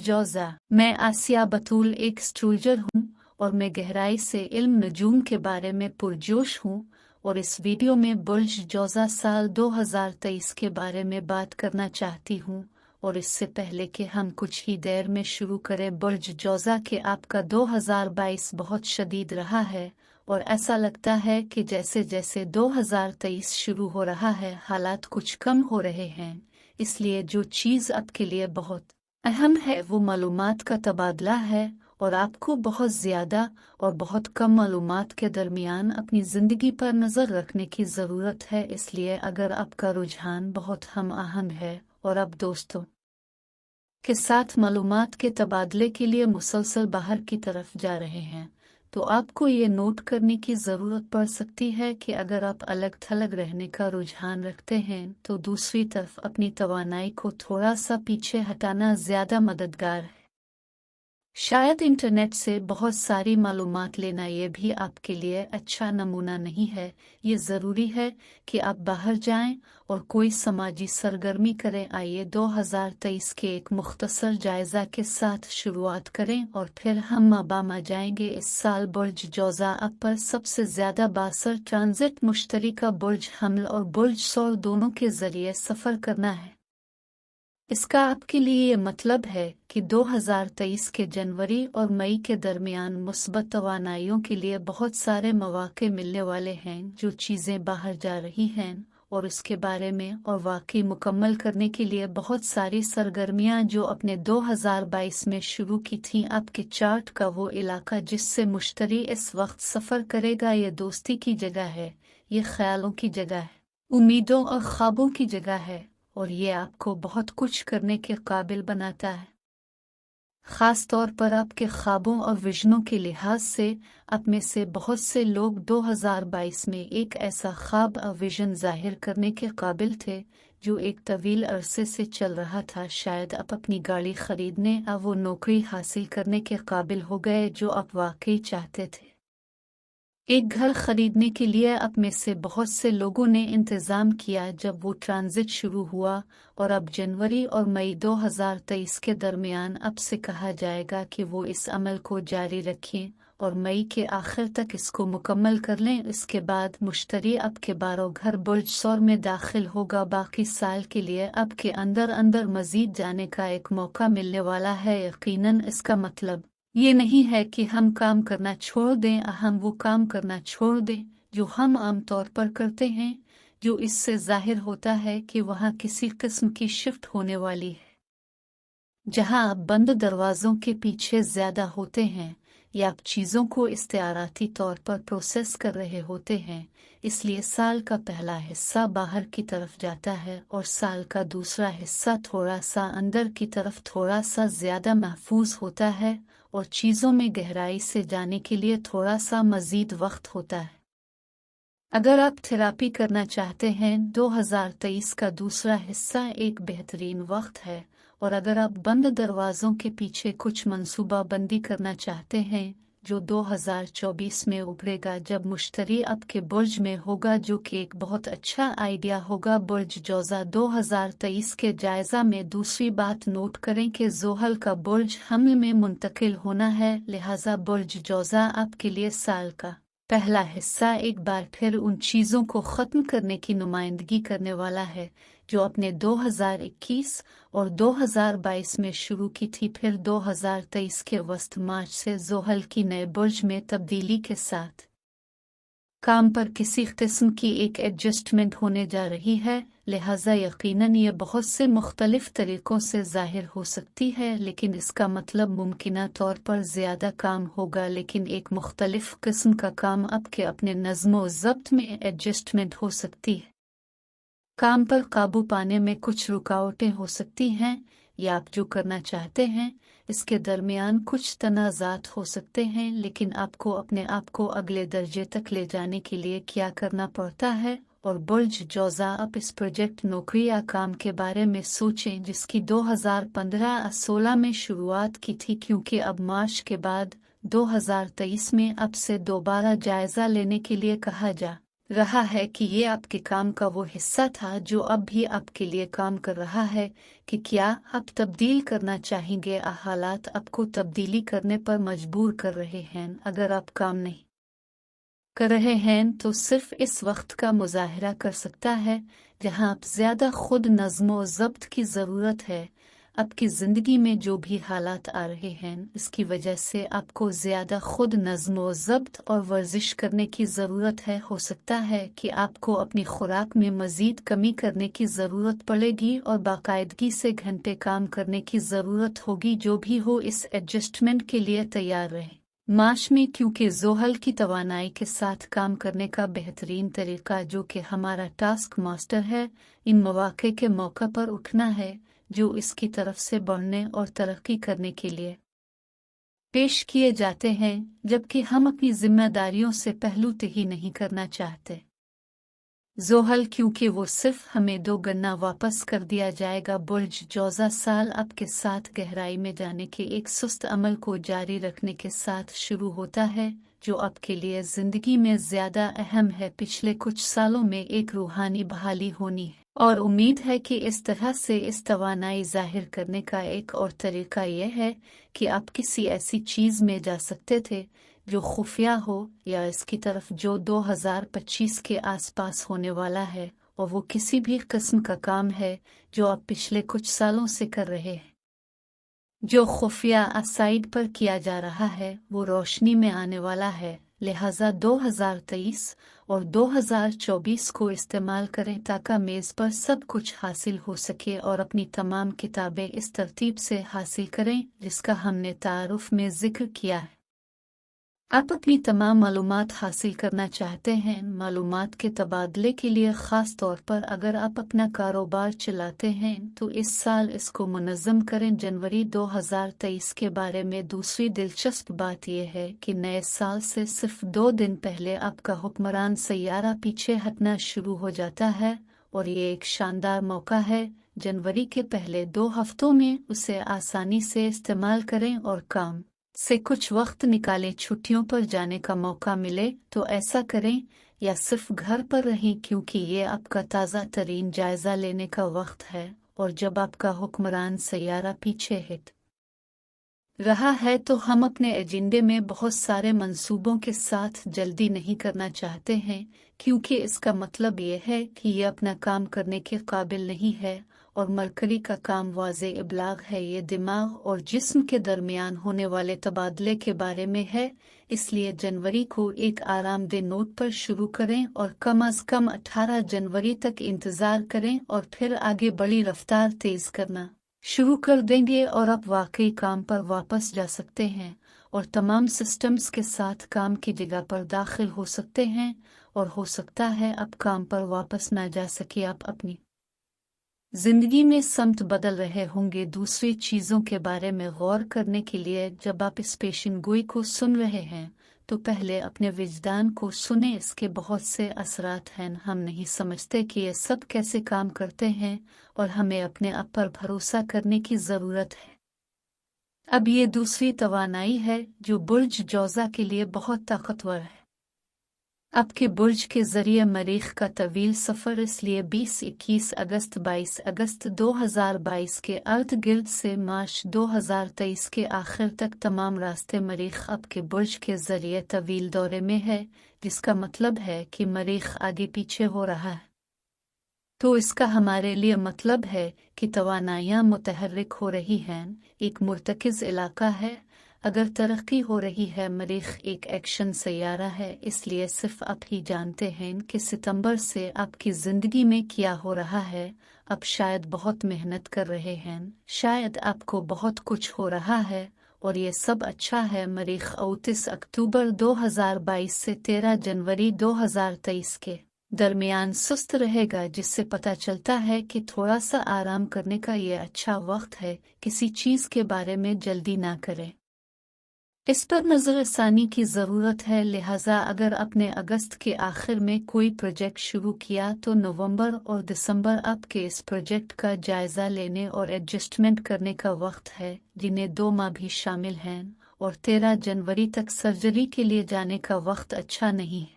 जौज़ा। मैं आसिया बतूल एक एस्ट्रोलॉजर हूँ और मैं गहराई से इल्म नजूम के बारे में पुरजोश हूँ और इस वीडियो में बुर्ज जौज़ा साल 2023 के बारे में बात करना चाहती हूँ। और इससे पहले कि हम कुछ ही देर में शुरू करें, बुर्ज जौज़ा के आपका 2022 बहुत शदीद रहा है और ऐसा लगता है कि जैसे जैसे 2023 शुरू हो रहा है हालात कुछ कम हो रहे हैं। इसलिए जो चीज़ आपके लिए बहुत अहम है वो मालूमात का तबादला है और आपको बहुत ज़्यादा और बहुत कम मालूमात के दरमियान अपनी ज़िंदगी पर नज़र रखने की ज़रूरत है। इसलिए अगर आपका रुझान बहुत हम आहंग है और आप दोस्तों के साथ मालूमात के तबादले के लिए मुसलसल बाहर की तरफ जा रहे हैं, तो आपको ये नोट करने की ज़रूरत पड़ सकती है कि अगर आप अलग थलग रहने का रुझान रखते हैं तो दूसरी तरफ अपनी तवानाई को थोड़ा सा पीछे हटाना ज़्यादा मददगार है। शायद इंटरनेट से बहुत सारी मालूमात लेना ये भी आपके लिए अच्छा नमूना नहीं है। ये ज़रूरी है कि आप बाहर जाएं और कोई समाजी सरगर्मी करें। आइए 2023 के एक मुख्तसर जायज़ा के साथ शुरुआत करें और फिर हम माबामा जाएंगे। इस साल बुर्ज जौज़ा आप पर सबसे ज़्यादा बासर ट्रांजिट मुश्तरी का बुर्ज हमल और बुर्ज सौर दोनों के ज़रिए सफ़र करना है। इसका आपके लिए ये मतलब है कि 2023 के जनवरी और मई के दरमियान मुस्बत तवानाइयों के लिए बहुत सारे मौक़े मिलने वाले हैं। जो चीज़ें बाहर जा रही हैं और उसके बारे में और वाकई मुकम्मल करने के लिए बहुत सारी सरगर्मियां जो अपने 2022 में शुरू की थीं। आपके चार्ट का वो इलाका जिससे मुश्तरी इस वक्त सफ़र करेगा, ये दोस्ती की जगह है, ये ख्यालों की जगह है, उम्मीदों और ख्वाबों की जगह है और ये आपको बहुत कुछ करने के काबिल बनाता है। ख़ास तौर पर आपके ख्वाबों और विजनों के लिहाज से आप में से बहुत से लोग 2022 में एक ऐसा ख्वाब और विजन जाहिर करने के काबिल थे जो एक तवील अरसे से चल रहा था। शायद आप अपनी गाड़ी खरीदने और वो नौकरी हासिल करने के काबिल हो गए जो आप वाकई चाहते थे। एक घर खरीदने के लिए आप में से बहुत से लोगों ने इंतज़ाम किया जब वो ट्रांजिट शुरू हुआ और अब जनवरी और मई 2023 के दरमियान आपसे कहा जाएगा कि वो इस अमल को जारी रखें और मई के आखिर तक इसको मुकम्मल कर लें। इसके बाद मुश्तरी आपके 12 घर बुर्ज सौर में दाखिल होगा। बाकी साल के लिए आपके अंदर अंदर मज़ीद जाने का एक मौका मिलने वाला है। यकीनन इसका मतलब ये नहीं है कि हम काम करना छोड़ दें, हम वो काम करना छोड़ दें जो हम आम तौर पर करते हैं, जो इससे जाहिर होता है कि वहाँ किसी किस्म की शिफ्ट होने वाली है जहाँ आप बंद दरवाज़ों के पीछे ज़्यादा होते हैं या आप चीज़ों को इस्तिआराती तौर पर प्रोसेस कर रहे होते हैं। इसलिए साल का पहला हिस्सा बाहर की तरफ जाता है और साल का दूसरा हिस्सा थोड़ा सा अंदर की तरफ थोड़ा सा ज़्यादा महफूज होता है और चीज़ों में गहराई से जाने के लिए थोड़ा सा मज़ीद वक्त होता है। अगर आप थेरापी करना चाहते हैं 2023 का दूसरा हिस्सा एक बेहतरीन वक्त है और अगर आप बंद दरवाज़ों के पीछे कुछ मंसूबा बंदी करना चाहते हैं जो 2024 में उभरेगा जब मुश्तरी आपके बुर्ज में होगा, जो कि एक बहुत अच्छा आइडिया होगा। बुर्ज जौज़ा 2023 के जायज़ा में दूसरी बात नोट करें कि ज़ोहल का बुर्ज हमल में मुंतकिल होना है, लिहाजा बुर्ज जौज़ा आपके लिए साल का पहला हिस्सा एक बार फिर उन चीज़ों को ख़त्म करने की नुमाइंदगी करने वाला है जो अपने 2021 और 2022 में शुरू की थी। फिर 2023 के वस्त मार्च से ज़ोहल की नए बुर्ज में तब्दीली के साथ काम पर किसी किस्म की एक एडजस्टमेंट होने जा रही है, लिहाजा यकीनन ये बहुत से मुख्तलिफ तरीक़ों से ज़ाहिर हो सकती है, लेकिन इसका मतलब मुमकिना तौर पर ज़्यादा काम होगा, लेकिन एक मुख्तलिफ किस्म का काम आपके अपने नज़्म व ज़ब्त में एडजस्टमेंट हो सकती है। काम पर काबू पाने में कुछ रुकावटें हो सकती हैं या आप जो करना चाहते हैं इसके दरमियान कुछ तनाज़ात हो सकते हैं, लेकिन आपको अपने आप को अगले दर्जे तक ले जाने के लिए क्या करना पड़ता है। और बुर्ज जौज़ा आप इस प्रोजेक्ट नौकरी या काम के बारे में सोचें जिसकी 2015-16 में शुरुआत की थी, क्योंकि अब मार्च के बाद 2023 में आपसे दोबारा जायज़ा लेने के लिए कहा जा रहा है कि ये आपके काम का वो हिस्सा था जो अब भी आपके लिए काम कर रहा है कि क्या आप तब्दील करना चाहेंगे। हालात आपको तब्दीली करने पर मजबूर कर रहे हैं। अगर आप काम नहीं कर रहे हैं तो सिर्फ इस वक्त का मुजाहरा कर सकता है जहां आप ज्यादा खुद नज़्म व ज़ब्त की ज़रूरत है। आपकी ज़िंदगी में जो भी हालात आ रहे हैं इसकी वजह से आपको ज्यादा खुद नज़्म व ज़ब्त और वर्जिश करने की ज़रूरत है। हो सकता है कि आपको अपनी खुराक में मज़ीद कमी करने की ज़रूरत पड़ेगी और बाकायदगी से घंटे काम करने की ज़रूरत होगी। जो भी हो, इस एडजस्टमेंट के लिए तैयार रहें मार्च में, क्योंकि ज़ोहल की तवानाई के साथ काम करने का बेहतरीन तरीका जो कि हमारा टास्क मास्टर है, इन मौके के मौका पर उठना है जो इसकी तरफ से बढ़ने और तरक्की करने के लिए पेश किए जाते हैं, जबकि हम अपनी जिम्मेदारियों से पहलूतही नहीं करना चाहते। ज़ोहल, क्योंकि वो सिर्फ हमें 2 गन्ना वापस कर दिया जाएगा। बुर्ज जौज़ा साल आपके साथ गहराई में जाने के एक सुस्त अमल को जारी रखने के साथ शुरू होता है जो आपके लिए ज़िंदगी में ज़्यादा अहम है। पिछले कुछ सालों में एक रूहानी बहाली होनी है और उम्मीद है कि इस तरह से इस तवानाई जाहिर करने का एक और तरीका यह है कि आप किसी ऐसी चीज़ में जा सकते थे जो खुफिया हो या इसकी तरफ जो 2025 के आसपास होने वाला है, और वो किसी भी किस्म का काम है जो आप पिछले कुछ सालों से कर रहे हैं। जो खुफिया साइड पर किया जा रहा है वो रोशनी में आने वाला है। लिहाजा 2023 और 2024 को इस्तेमाल करें ताकि मेज़ पर सब कुछ हासिल हो सके और अपनी तमाम किताबें इस तरतीब से हासिल करें जिसका हमने तारुफ में जिक्र किया है। आप अपनी तमाम मालूमात हासिल करना चाहते हैं। मालूमात के तबादले के लिए ख़ास तौर पर अगर आप अपना कारोबार चलाते हैं तो इस साल इसको मुनज़्ज़म करें। जनवरी 2023 के बारे में दूसरी दिलचस्प बात यह है कि नए साल से सिर्फ 2 दिन पहले आपका हुक्मरान सैयारा पीछे हटना शुरू हो जाता है और ये एक शानदार मौका है। जनवरी के पहले 2 हफ्तों में उसे आसानी से इस्तेमाल करें और काम से कुछ वक्त निकालें। छुट्टियों पर जाने का मौका मिले तो ऐसा करें या सिर्फ घर पर रहें, क्योंकि ये आपका ताज़ा तरीन जायज़ा लेने का वक्त है। और जब आपका हुक्मरान सैयारा पीछे हट रहा है तो हम अपने एजेंडे में बहुत सारे मंसूबों के साथ जल्दी नहीं करना चाहते हैं, क्योंकि इसका मतलब ये है कि ये अपना काम करने के काबिल नहीं है। और मरकरी का काम वाज़े इबलाग है, ये दिमाग और जिस्म के दरमियान होने वाले तबादले के बारे में है। इसलिए जनवरी को एक आरामदेह नोट पर शुरू करें और कम अज़ कम 18 जनवरी तक इंतज़ार करें और फिर आगे बड़ी रफ्तार तेज़ करना शुरू कर देंगे और आप वाकई काम पर वापस जा सकते हैं और तमाम सिस्टम्स के साथ काम की जगह पर दाखिल हो सकते हैं। और हो सकता है आप काम पर वापस ना जा सके, आप अपनी जिंदगी में समत बदल रहे होंगे। दूसरी चीज़ों के बारे में गौर करने के लिए जब आप इस पेशिनगोई को सुन रहे हैं तो पहले अपने विजदान को सुने। इसके बहुत से असरात हैं। हम नहीं समझते कि ये सब कैसे काम करते हैं और हमें अपने आप पर भरोसा करने की ज़रूरत है। अब ये दूसरी तवानाई है जो बुर्ज जौज़ा के लिए बहुत ताकतवर है। आपके बुर्ज के जरिए मरीख का तवील सफ़र, इसलिए 20-21 अगस्त 22 अगस्त 2022 के अर्ध गिर्द से मार्च 2023 के आखिर तक तमाम रास्ते मरीख आपके बुर्ज के जरिए तवील दौरे में है, जिसका मतलब है कि मरीख आगे पीछे हो रहा है। तो इसका हमारे लिए मतलब है कि तवानाइयाँ मुतहर्रिक हो रही हैं। एक मुर्तकिज़ इलाका है। अगर तरक्की हो रही है, मरीख एक एक्शन सैयारा है, इसलिए सिर्फ आप ही जानते हैं कि सितंबर से आपकी ज़िंदगी में क्या हो रहा है। आप शायद बहुत मेहनत कर रहे हैं, शायद आपको बहुत कुछ हो रहा है और ये सब अच्छा है। मरीख 29 अक्टूबर 2022 से 13 जनवरी 2023 के दरमियान सुस्त रहेगा, जिससे पता चलता है कि थोड़ा सा आराम करने का ये अच्छा वक्त है। किसी चीज़ के बारे में जल्दी ना करें, इस पर नज़रसानी की ज़रूरत है। लिहाजा अगर आपने अगस्त के आखिर में कोई प्रोजेक्ट शुरू किया तो नवंबर और दिसंबर आपके इस प्रोजेक्ट का जायज़ा लेने और एडजस्टमेंट करने का वक्त है, जिन्हें 2 माह भी शामिल हैं। और 13 जनवरी तक सर्जरी के लिए जाने का वक्त अच्छा नहीं है।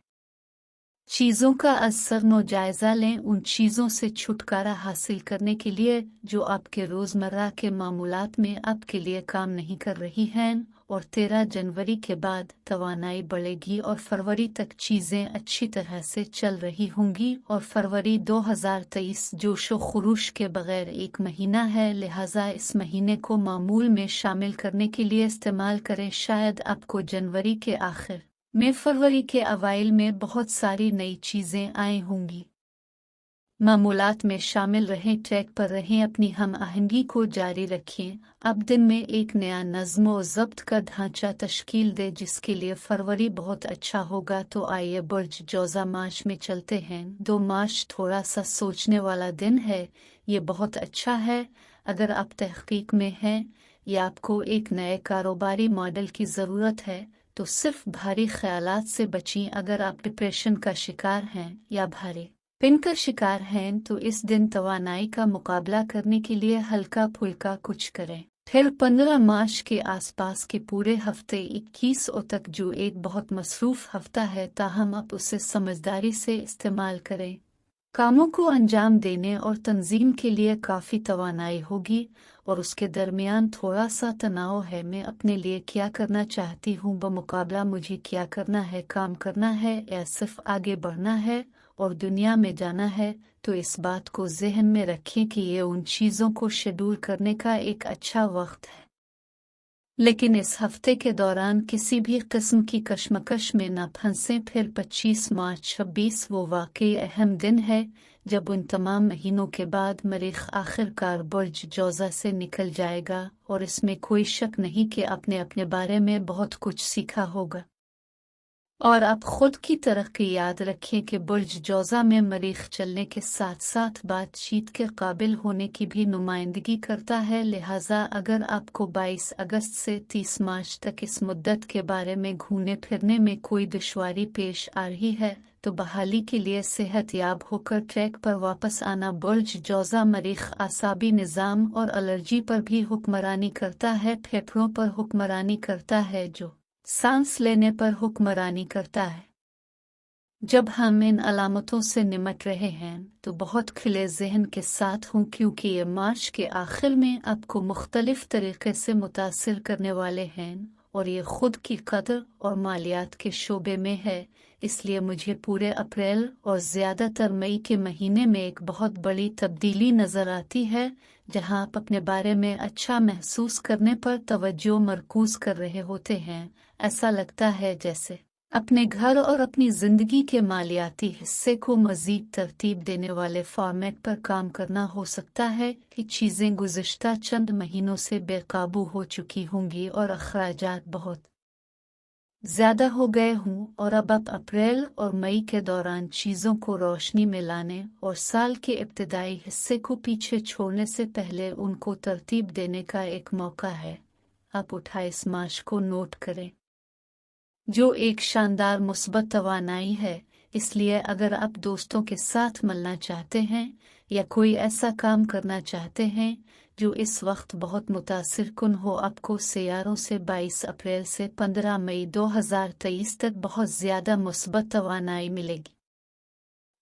चीज़ों का असर जायज़ा लें उन चीज़ों से छुटकारा हासिल करने के लिए जो आपके रोज़मर्रा के मामूलात में आपके लिए काम नहीं कर रही हैं, और 13 जनवरी के बाद तवानाई बढ़ेगी और फरवरी तक चीज़ें अच्छी तरह से चल रही होंगी। और फरवरी 2023 जोशो खरूश के बगैर एक महीना है, लिहाजा इस महीने को मामूल में शामिल करने के लिए इस्तेमाल करें। शायद आपको जनवरी के आखिर में फरवरी के अवाइल में बहुत सारी नई चीज़ें आई होंगी। मामूलात में शामिल रहें, ट्रैक पर रहें, अपनी हम आहंगी को जारी रखें। अब दिन में एक नया नज़्म व ज़ब्त का ढांचा तश्कील दे जिसके लिए फरवरी बहुत अच्छा होगा। तो आइए बुर्ज जौज़ा मार्च में चलते हैं। 2 मार्च थोड़ा सा सोचने वाला दिन है। ये बहुत अच्छा है अगर आप तहकीक में हैं या आपको एक नए कारोबारी मॉडल की ज़रूरत है, तो सिर्फ भारी ख्यालात से बचें। अगर आप डिप्रेशन का शिकार हैं या भारी पिन का शिकार हैं, तो इस दिन तवानाई का मुकाबला करने के लिए हल्का फुल्का कुछ करें। फिर 15 मार्च के आसपास के पूरे हफ्ते 21 तक जो एक बहुत मसरूफ हफ्ता है, ताहम आप उसे समझदारी से इस्तेमाल करें। कामों को अंजाम देने और तंजीम के लिए काफ़ी तवानाई होगी और उसके दरमियान थोड़ा सा तनाव है। मैं अपने लिए क्या करना चाहती हूँ बमुकाबला मुझे क्या करना है, काम करना है या सिर्फ आगे बढ़ना है और दुनिया में जाना है। तो इस बात को जहन में रखें कि ये उन चीज़ों को शेड्यूल करने का एक अच्छा वक्त है, लेकिन इस हफ्ते के दौरान किसी भी किस्म की कशमकश में न फंसें। फिर 25 मार्च 26 वो वाकई अहम दिन है जब उन तमाम महीनों के बाद मरीख आखिरकार बुर्ज जौज़ा से निकल जाएगा, और इसमें कोई शक नहीं कि आपने अपने बारे में बहुत कुछ सीखा होगा। और आप खुद की तरक्की याद रखें कि बुर्ज जौज़ा में मरीख चलने के साथ साथ बातचीत के काबिल होने की भी नुमाइंदगी करता है। लिहाजा अगर आपको 22 अगस्त से 30 मार्च तक इस मुद्दत के बारे में घूमने फिरने में कोई दुश्वारी पेश आ रही है, तो बहाली के लिए सेहतयाब होकर ट्रैक पर वापस आना। बुर्ज जौज़ा मरीख आसाबी निज़ाम और एलर्जी पर भी हुक्मरानी करता है, फेफड़ों पर हुक्मरानी करता है, जो सांस लेने पर हुक्मरानी करता है। जब हम इन अलामतों से निमट रहे हैं तो बहुत खुले जहन के साथ हूँ, क्योंकि ये मार्च के आखिर में आपको मुख्तलिफ तरीके से मुतासिर करने वाले हैं और ये खुद की कदर और मालियात के शोबे में है। इसलिए मुझे पूरे अप्रैल और ज़्यादातर मई के महीने में एक बहुत बड़ी तब्दीली नज़र आती है, जहां आप अपने बारे में अच्छा महसूस करने पर तवज्जो मरकूज कर रहे होते हैं। ऐसा लगता है जैसे अपने घर और अपनी ज़िंदगी के मालियाती हिस्से को मज़ीद तरतीब देने वाले फॉर्मेट पर काम करना। हो सकता है कि चीज़ें गुज़िश्ता चंद महीनों से बेकाबू हो चुकी होंगी और अखराजात बहुत ज़्यादा हो गए हों, और अब आप अप्रैल और मई के दौरान चीज़ों को रोशनी में लाने और साल के इब्तिदाई हिस्से को पीछे छोड़ने से पहले उनको तरतीब देने का एक मौका है। आप 28 मार्च को नोट करें, जो एक शानदार मुस्बत तवानाई है। इसलिए अगर आप दोस्तों के साथ मिलना चाहते हैं या कोई ऐसा काम करना चाहते हैं जो इस वक्त बहुत मुतासिर कुन हो, आपको सियारों से 22 अप्रैल से 15 मई 2023 तक बहुत ज़्यादा मुस्बत तवानाई मिलेगी।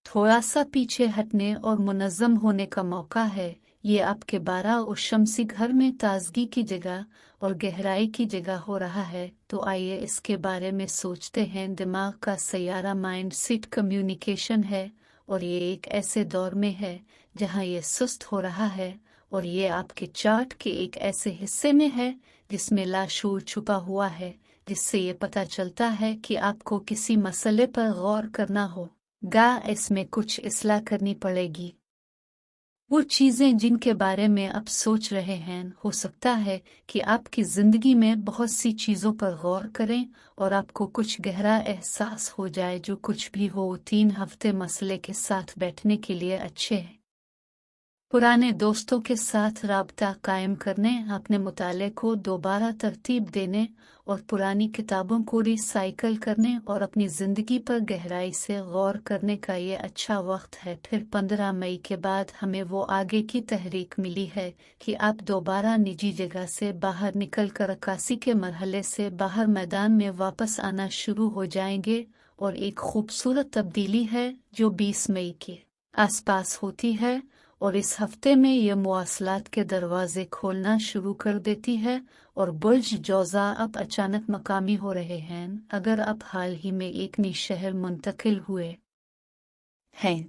थोड़ा सा पीछे हटने और मुनज़्ज़म होने का मौका है। ये आपके 12 और शमसी घर में ताजगी की जगह और गहराई की जगह हो रहा है। तो आइए इसके बारे में सोचते हैं। दिमाग का सैयारा माइंड सेट कम्युनिकेशन है, और ये एक ऐसे दौर में है जहां ये सुस्त हो रहा है, और ये आपके चार्ट के एक ऐसे हिस्से में है जिसमें लाशूर छुपा हुआ है, जिससे ये पता चलता है कि आपको किसी मसले पर गौर करना होगा। इसमें कुछ इस्लाह करनी पड़ेगी। वो चीज़ें जिनके बारे में आप सोच रहे हैं, हो सकता है कि आपकी ज़िंदगी में बहुत सी चीज़ों पर गौर करें और आपको कुछ गहरा एहसास हो जाए। जो कुछ भी हो, 3 हफ्ते मसले के साथ बैठने के लिए अच्छे हैं। पुराने दोस्तों के साथ राब्ता कायम करने, अपने मुताले को दोबारा तरतीब देने और पुरानी किताबों को रिसाइकल करने और अपनी ज़िंदगी पर गहराई से गौर करने का ये अच्छा वक्त है। फिर 15 मई के बाद हमें वो आगे की तहरीक मिली है कि आप दोबारा निजी जगह से बाहर निकल कर अक्कासी के मरहले से बाहर मैदान में वापस आना शुरू हो जाएंगे, और एक खूबसूरत तब्दीली है जो 20 मई के आसपास होती है और इस हफ्ते में ये मवासलात के दरवाजे खोलना शुरू कर देती है और बुर्ज जौज़ा अब अचानक मकामी हो रहे हैं। अगर आप हाल ही में एक नई शहर मुंतकिल हुए हैं,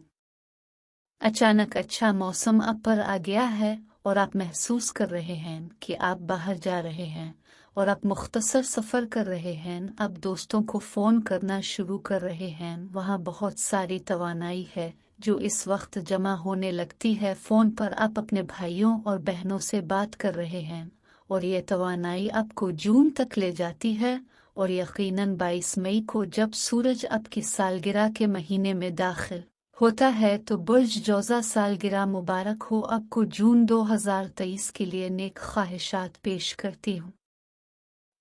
अचानक अच्छा मौसम आप पर आ गया है और आप महसूस कर रहे हैं कि आप बाहर जा रहे हैं और आप मुख्तसर सफ़र कर रहे हैं, आप दोस्तों को फ़ोन करना शुरू कर रहे हैं, वहाँ बहुत सारी तवानाई है जो इस वक्त जमा होने लगती है। फ़ोन पर आप अपने भाइयों और बहनों से बात कर रहे हैं और ये तवानाई आपको जून तक ले जाती है और यकीनन 22 मई को जब सूरज आपकी सालगिरह के महीने में दाखिल होता है तो बुर्ज जौज़ा सालगिरह मुबारक हो। आपको जून 2023 के लिए नेक ख्वाहिशात पेश करती हूँ।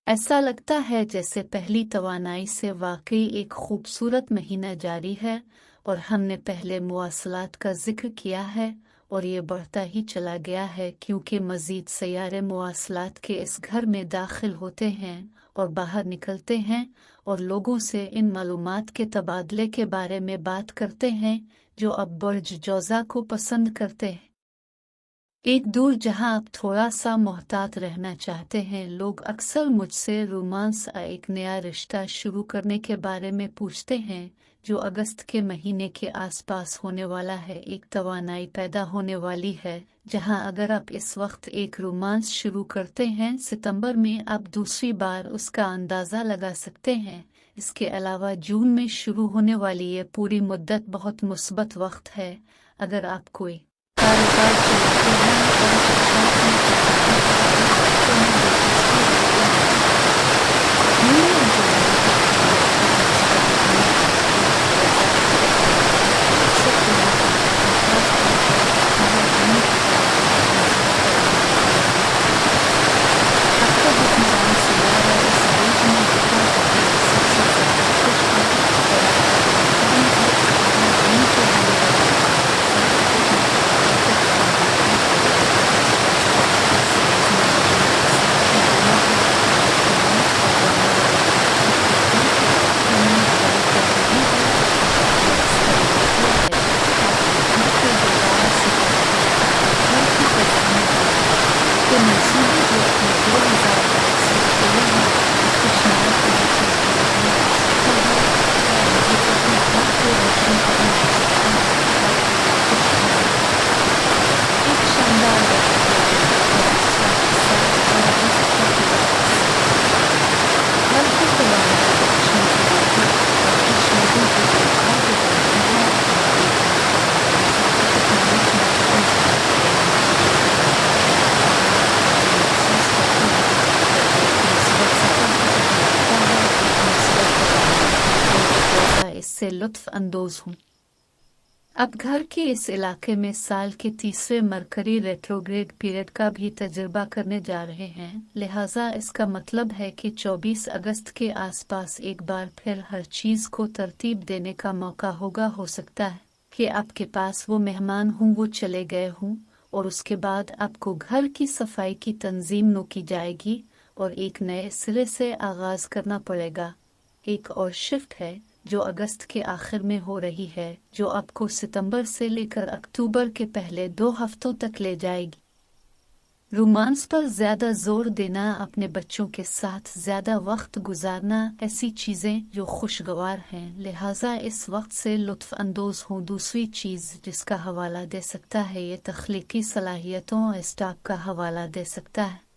ऐसा लगता है जैसे पहली तवानाई से वाकई एक खूबसूरत महीना जारी है और हमने पहले मुवासलात का जिक्र किया है और ये बढ़ता ही चला गया है क्योंकि मज़ीद सैयारे मुवासलात के इस घर में दाखिल होते हैं और बाहर निकलते हैं और लोगों से इन मालूमात के तबादले के बारे में बात करते हैं जो अब बुर्ज जौज़ा को पसंद करते हैं। एक दूर जहां आप थोड़ा सा मोहतात रहना चाहते हैं, लोग अक्सर मुझसे रोमांस एक नया रिश्ता शुरू करने के बारे में पूछते हैं जो अगस्त के महीने के आसपास होने वाला है। एक तवानाई पैदा होने वाली है जहां अगर आप इस वक्त एक रोमांस शुरू करते हैं, सितंबर में आप दूसरी बार उसका अंदाज़ा लगा सकते हैं। इसके अलावा जून में शुरू होने वाली ये पूरी मुद्दत बहुत मुस्बत वक्त है। अगर आप कोई कारोबार चलाते हैं और इससे लुत्फ अंदोज हूँ। अब घर के इस इलाके में साल के तीसरे मरकरी रेट्रोग्रेड पीरियड का भी तजुर्बा करने जा रहे हैं, लिहाजा इसका मतलब है कि 24 अगस्त के आसपास एक बार फिर हर चीज़ को तरतीब देने का मौका होगा। हो सकता है कि आपके पास वो मेहमान हों वो चले गए हों और उसके बाद आपको घर की सफाई की तंजीम नो की जाएगी और एक नए सिरे से आगाज़ करना पड़ेगा। एक और शिफ्ट है जो अगस्त के आखिर में हो रही है जो आपको सितंबर से लेकर अक्टूबर के पहले 2 हफ्तों तक ले जाएगी। रोमांस पर ज़्यादा जोर देना, अपने बच्चों के साथ ज़्यादा वक्त गुजारना, ऐसी चीज़ें जो खुशगवार हैं, लिहाजा इस वक्त से लुत्फ़ अंदोज़ हों। दूसरी चीज़ जिसका हवाला दे सकता है ये तख्लीकी सलाहियतों और स्टॉक का हवाला दे सकता है।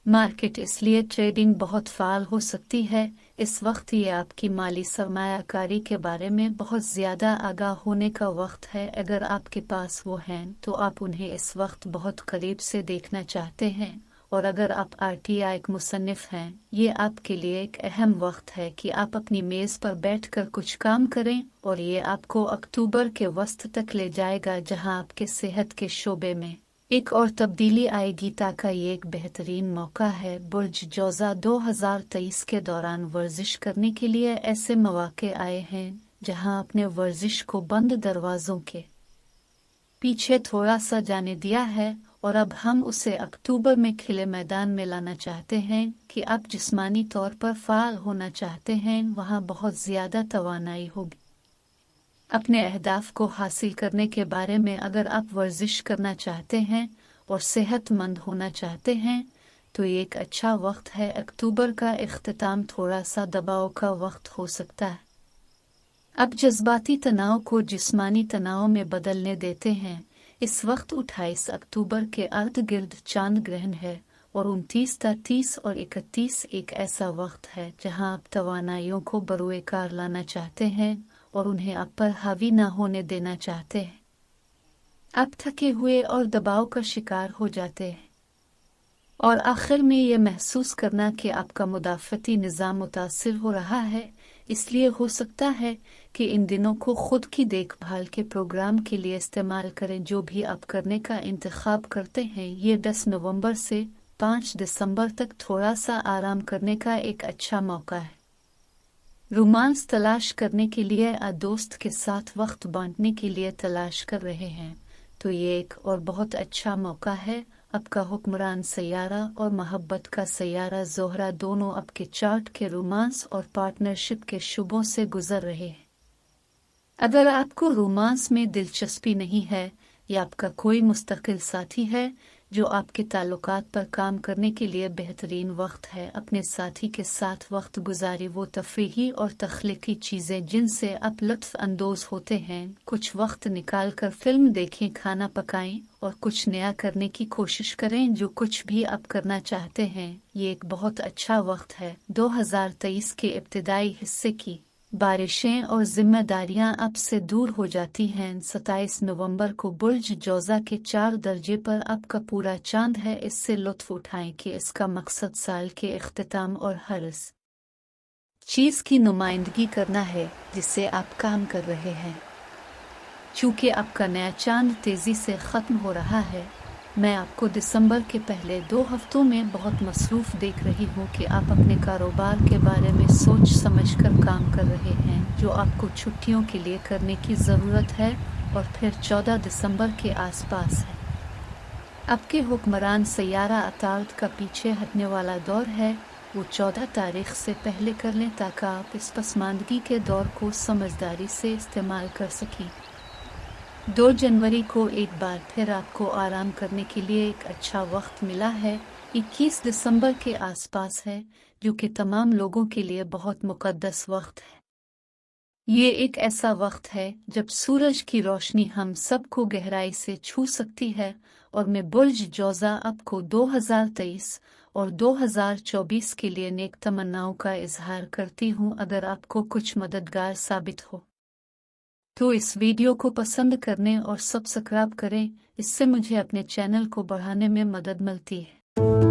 मार्केट इसलिए ट्रेडिंग बहुत फ़ाल हो सकती है। इस वक्त ये आपकी माली सरमायाकारी के बारे में बहुत ज़्यादा आगाह होने का वक्त है। अगर आपके पास वो हैं तो आप उन्हें इस वक्त बहुत करीब से देखना चाहते हैं और अगर आप RTI एक मुसन्निफ़ हैं, ये आपके लिए एक अहम वक्त है कि आप अपनी मेज़ पर बैठकर कुछ काम करें और ये आपको अक्टूबर के वस्त तक ले जाएगा जहां आपके सेहत के शोबे में एक और तब्दीली आएगी। ताकि ये एक बेहतरीन मौका है बुर्ज जौज़ा 2023 के दौरान वर्जिश करने के लिए। ऐसे मौके आए हैं जहां आपने वर्जिश को बंद दरवाज़ों के पीछे थोड़ा सा जाने दिया है और अब हम उसे अक्टूबर में खिले मैदान में लाना चाहते हैं कि आप जिस्मानी तौर पर फ़ाल होना चाहते हैं, वहाँ बहुत ज़्यादा तवानाई होगी। अपने अहदाफ को हासिल करने के बारे में अगर आप वर्जिश करना चाहते हैं और सेहतमंद होना चाहते हैं तो ये एक अच्छा वक्त है। अक्टूबर का इख्तिताम थोड़ा सा दबाव का वक्त हो सकता है। अब जज्बाती तनाव को जिस्मानी तनाव में बदलने देते हैं। इस वक्त 28 अक्टूबर के अर्द गिर्द चांद ग्रहण है और 29, 30 और 31 एक ऐसा वक्त है जहां आप तवानाइयों को बरोए कार लाना चाहते हैं और उन्हें आप पर हावी ना होने देना चाहते हैं। आप थके हुए और दबाव का शिकार हो जाते हैं और आखिर में ये महसूस करना कि आपका मुदाफ़ती निज़ाम मुतासिर हो रहा है। इसलिए हो सकता है कि इन दिनों को खुद की देखभाल के प्रोग्राम के लिए इस्तेमाल करें। जो भी आप करने का इंतखाब करते हैं, ये 10 नवंबर से 5 दिसंबर तक थोड़ा सा आराम करने का एक अच्छा मौका है। रोमांस तलाश करने के लिए या दोस्त के साथ वक्त बांटने के लिए तलाश कर रहे हैं तो ये एक और बहुत अच्छा मौका है। आपका हुक्मरान सैयारा और मोहब्बत का सैयारा ज़ोहरा दोनों आपके चार्ट के रोमांस और पार्टनरशिप के शुबों से गुजर रहे हैं। अगर आपको रोमांस में दिलचस्पी नहीं है या आपका कोई मुस्तकिल साथी है जो आपके ताल्लुकात पर काम करने के लिए बेहतरीन वक्त है। अपने साथी के साथ वक्त गुजारे वो तफरीही और तख्लीकी चीज़ें जिनसे आप लुत्फ़ अंदोज़ होते हैं। कुछ वक्त निकाल कर फिल्म देखें, खाना पकाएं और कुछ नया करने की कोशिश करें। जो कुछ भी आप करना चाहते हैं, ये एक बहुत अच्छा वक्त है। 2023 के इब्तिदाई हिस्से की बारिशें और जिम्मेदारियां आपसे दूर हो जाती हैं। 27 नवंबर को बुर्ज जौज़ा के 4 दर्जे पर आपका पूरा चांद है। इससे लुत्फ उठाएं कि इसका मकसद साल के इख्तिताम और हर चीज़ की नुमाइंदगी करना है जिससे आप काम कर रहे हैं। चूँकि आपका नया चांद तेज़ी से ख़त्म हो रहा है, मैं आपको दिसंबर के पहले 2 हफ्तों में बहुत मसरूफ़ देख रही हूँ कि आप अपने कारोबार के बारे में सोच समझकर काम कर रहे हैं जो आपको छुट्टियों के लिए करने की ज़रूरत है और फिर 14 दिसंबर के आसपास है। आपके हुक्मरान सैयारा अतार्द का पीछे हटने वाला दौर है, वो 14 तारीख से पहले कर लें ताकि आप इस पसमानदगी के दौर को समझदारी से इस्तेमाल कर सकें। 2 जनवरी को एक बार फिर आपको आराम करने के लिए एक अच्छा वक्त मिला है। 21 दिसंबर के आसपास है जो कि तमाम लोगों के लिए बहुत मुकद्दस वक्त है। ये एक ऐसा वक्त है जब सूरज की रोशनी हम सबको गहराई से छू सकती है और मैं बुर्ज जौज़ा आपको 2023 और 2024 के लिए नेक तमन्नाओं का इजहार करती हूँ। अगर आपको कुछ मददगार साबित हो तो इस वीडियो को पसंद करने और सब्सक्राइब करें, इससे मुझे अपने चैनल को बढ़ाने में मदद मिलती है।